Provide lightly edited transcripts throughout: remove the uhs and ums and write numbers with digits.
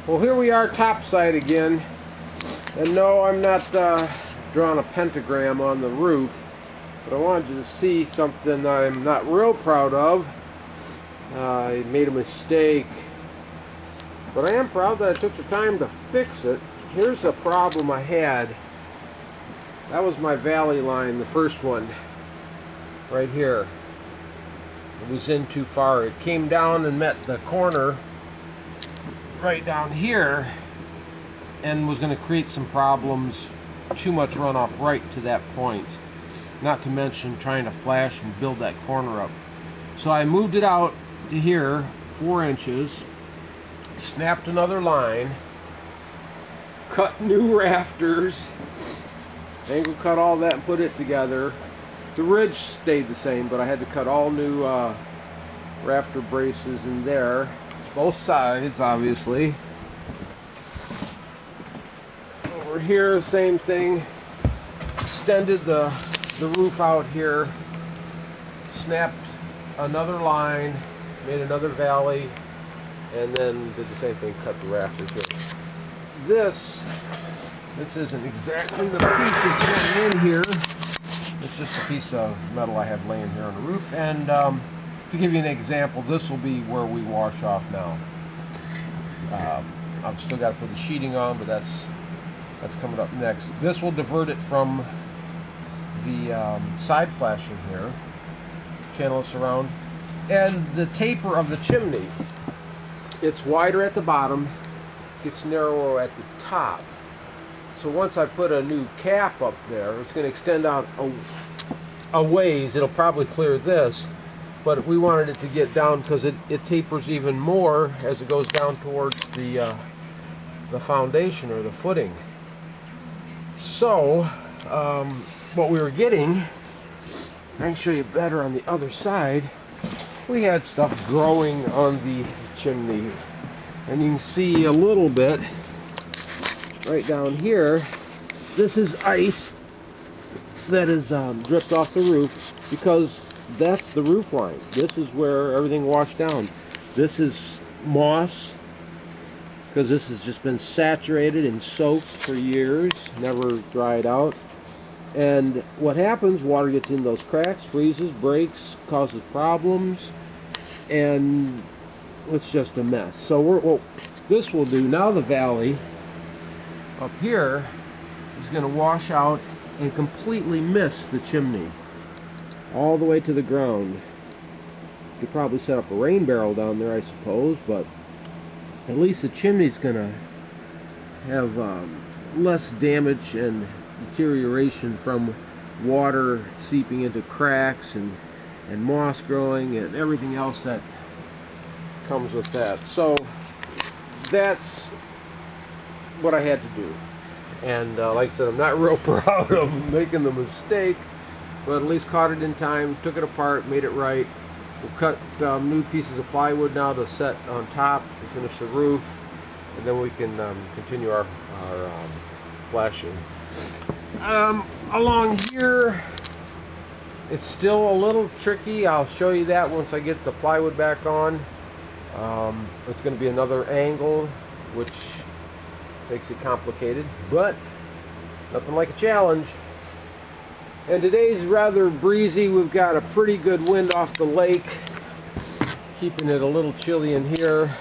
Well, here we are topside again, and no, I'm not drawing a pentagram on the roof, but I wanted you to see something I'm not real proud of. I made a mistake, but I am proud that I took the time to fix it. Here's a problem I had. That was my valley line, the first one, right here. It was in too far. It came down and met the corner right down here and was going to create some problems. Too much runoff right to that point, not to mention trying to flash and build that corner up. So I moved it out to here 4 inches, snapped another line, cut new rafters, angle cut all that and put it together. The ridge stayed the same, but I had to cut all new rafter braces in there, both sides obviously. Over here, same thing. Extended the roof out here, snapped another line, made another valley, and then did the same thing, cut the rafters here. This isn't exactly the piece that's going in here. It's just a piece of metal I have laying here on the roof. And to give you an example, this will be where we wash off now. I've still got to put the sheeting on, but that's coming up next. This will divert it from the side flashing here, channel this around, and the taper of the chimney. It's wider at the bottom, gets narrower at the top. So once I put a new cap up there, it's going to extend out a ways. It'll probably clear this, but we wanted it to get down because it tapers even more as it goes down towards the foundation or the footing. So what we were getting, I can show you better on the other side, we had stuff growing on the chimney, and you can see a little bit right down here. This is ice that is dripped off the roof because that's the roof line. This is where everything washed down. This is moss because this has just been saturated and soaked for years, never dried out. And what happens, water gets in those cracks, freezes, breaks, causes problems, and it's just a mess. So what this will do, now the valley up here is going to wash out and completely miss the chimney all the way to the ground. You could probably set up a rain barrel down there, I suppose, but at least the chimney's going to have less damage and deterioration from water seeping into cracks and moss growing and everything else that comes with that. So that's what I had to do, and like I said, I'm not real proud of making the mistake, but at least caught it in time, took it apart, made it right. We'll cut new pieces of plywood now to set on top to finish the roof, and then we can continue our flashing. Along here, it's still a little tricky. I'll show you that once I get the plywood back on. It's going to be another angle, which makes it complicated, but nothing like a challenge. And today's rather breezy. We've got a pretty good wind off the lake, keeping it a little chilly in here.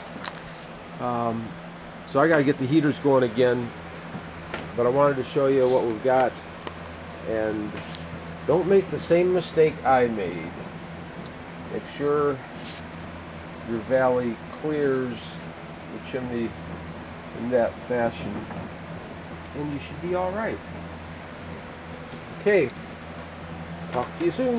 So I got to get the heaters going again, but I wanted to show you what we've got, and don't make the same mistake I made. Make sure your valley clears the chimney in that fashion, and you should be all right. Okay, talk to you soon.